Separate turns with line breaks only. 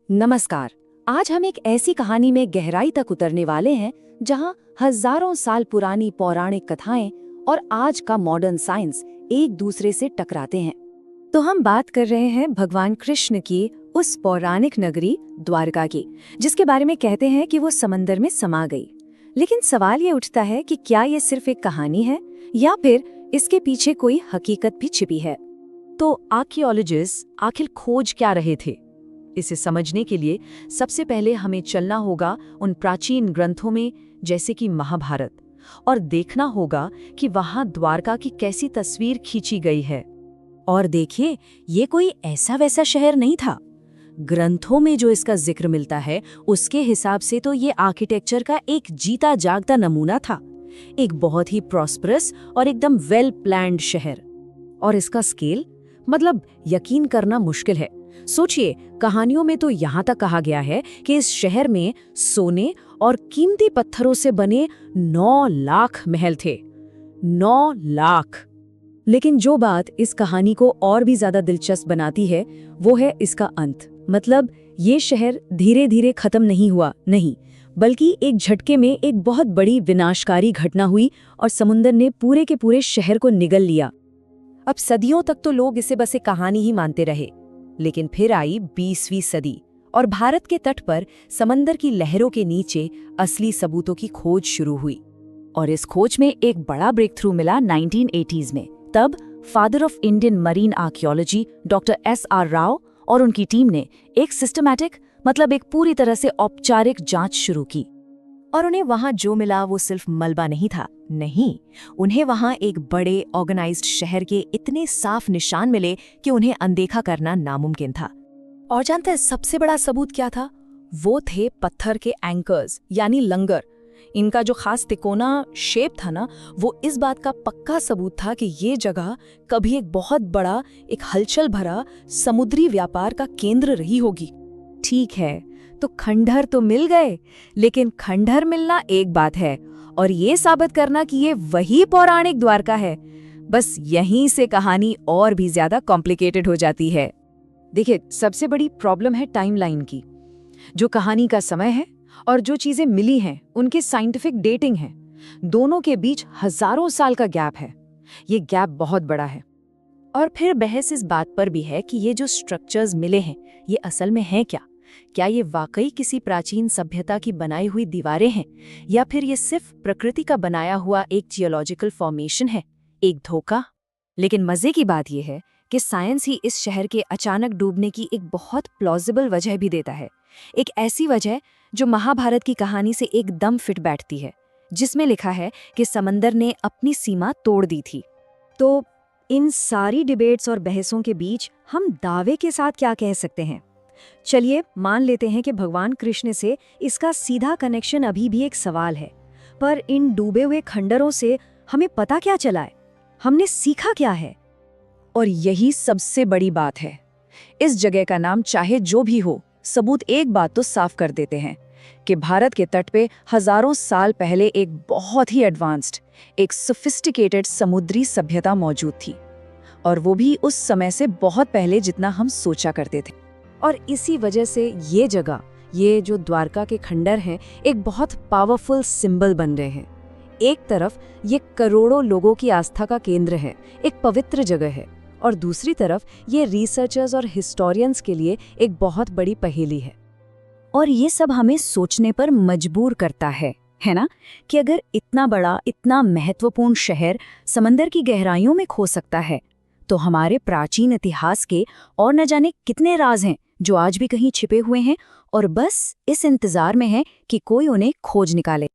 नमस्कार। आज हम एक ऐसी कहानी में गहराई तक उतरने वाले हैं जहां हजारों साल पुरानी पौराणिक कथाएं और आज का मॉडर्न साइंस एक दूसरे से टकराते हैं। तो हम बात कर रहे हैं भगवान कृष्ण की उस पौराणिक नगरी द्वारका की, जिसके बारे में कहते हैं कि वो समंदर में समा गई। लेकिन सवाल ये उठता है कि क्या ये सिर्फ एक कहानी है या फिर इसके पीछे कोई हकीकत भी छिपी है। तो आर्कियोलॉजिस्ट आखिर खोज क्या रहे थे, इसे समझने के लिए सबसे पहले हमें चलना होगा उन प्राचीन ग्रंथों में, जैसे कि महाभारत, और देखना होगा कि वहां द्वारका की कैसी तस्वीर खींची गई है।
और देखिए, ये कोई ऐसा वैसा शहर नहीं था। ग्रंथों में जो इसका जिक्र मिलता है उसके हिसाब से तो ये आर्किटेक्चर का एक जीता जागता नमूना था। एक बहुत ही प्रॉस्परस और एकदम वेल प्लान्ड शहर। और इसका स्केल, मतलब यकीन करना मुश्किल है। सोचिए, कहानियों में तो यहाँ तक कहा गया है कि इस शहर में सोने और कीमती पत्थरों से बने 9 लाख महल थे। 9 लाख।
लेकिन जो बात इस कहानी को और भी ज्यादा दिलचस्प बनाती है वो है इसका अंत। मतलब ये शहर धीरे धीरे खत्म नहीं हुआ, नहीं, बल्कि एक झटके में एक बहुत बड़ी विनाशकारी घटना हुई और समुद्र ने पूरे के पूरे शहर को निगल लिया।
अब सदियों तक तो लोग इसे बस एक कहानी ही मानते रहे, लेकिन फिर आई 20वीं सदी और भारत के तट पर समंदर की लहरों के नीचे असली सबूतों की खोज शुरू हुई। और इस खोज में एक बड़ा ब्रेक थ्रू मिला 1980s में। तब father of Indian marine archaeology doctor SR Rao और उनकी टीम ने एक सिस्टमैटिक, मतलब एक पूरी तरह से औपचारिक जांच शुरू की। और उन्हें वहां जो मिला वो सिर्फ मलबा नहीं था, नहीं, उन्हें वहां एक बड़े ऑर्गेनाइज्ड शहर के इतने साफ निशान मिले कि उन्हें अनदेखा करना नामुमकिन था। और जानते हैं सबसे बड़ा सबूत क्या था? वो थे पत्थर के एंकर्स, यानी लंगर। इनका जो खास तिकोना शेप था ना, वो इस बात का पक्का सबूत था कि ये जगह कभी एक बहुत बड़ा, एक हलचल भरा समुद्री व्यापार का केंद्र रही होगी। ठीक है, तो खंडहर तो मिल गए, लेकिन खंडहर मिलना एक बात है और ये साबित करना कि ये वही पौराणिक द्वारका है, बस यहीं से कहानी और भी ज्यादा कॉम्प्लिकेटेड हो जाती है।
देखिए, सबसे बड़ी प्रॉब्लम है टाइमलाइन की। जो कहानी का समय है और जो चीजें मिली हैं उनकी साइंटिफिक डेटिंग है, दोनों के बीच हजारों साल का गैप है। ये गैप बहुत बड़ा है।
और फिर बहस इस बात पर भी है कि ये जो स्ट्रक्चर्स मिले हैं ये असल में हैं क्या? क्या ये वाकई किसी प्राचीन सभ्यता की बनाई हुई दीवारें हैं, या फिर ये सिर्फ प्रकृति का बनाया हुआ एक जियोलॉजिकल फॉर्मेशन है, एक धोखा? लेकिन मजे की बात यह है कि साइंस ही इस शहर के अचानक डूबने की एक बहुत प्लॉजिबल वजह भी देता है। एक ऐसी वजह जो महाभारत की कहानी से एकदम फिट बैठती है, जिसमें लिखा है कि समंदर ने अपनी सीमा तोड़ दी थी।
तो इन सारी डिबेट्स और बहसों के बीच हम दावे के साथ क्या कह सकते हैं? चलिए मान लेते हैं कि भगवान कृष्ण से इसका सीधा कनेक्शन अभी भी एक सवाल है, पर इन डूबे हुए खंडरों से हमें पता क्या चला है? हमने सीखा क्या है? और यही सबसे बड़ी बात है। इस जगह का नाम चाहे जो भी हो, सबूत एक बात तो साफ कर देते हैं कि भारत के तट पे हजारों साल पहले एक बहुत ही एडवांस्ड, एक सोफिस्टिकेटेड समुद्री सभ्यता मौजूद थी, और वो भी उस समय से बहुत पहले जितना हम सोचा करते थे। और इसी वजह से ये जगह, ये जो द्वारका के खंडर हैं, एक बहुत पावरफुल सिंबल बन रहे हैं। एक तरफ ये करोड़ों लोगों की आस्था का केंद्र है, एक पवित्र जगह है, और दूसरी तरफ ये रिसर्चर्स और हिस्टोरियंस के लिए एक बहुत बड़ी पहेली है। और ये सब हमें सोचने पर मजबूर करता है ना, कि अगर इतना बड़ा, इतना महत्वपूर्ण शहर समंदर की गहराइयों में खो सकता है, तो हमारे प्राचीन इतिहास के और न जाने कितने राज हैं जो आज भी कहीं छिपे हुए हैं और बस इस इंतजार में हैं कि कोई उन्हें खोज निकाले।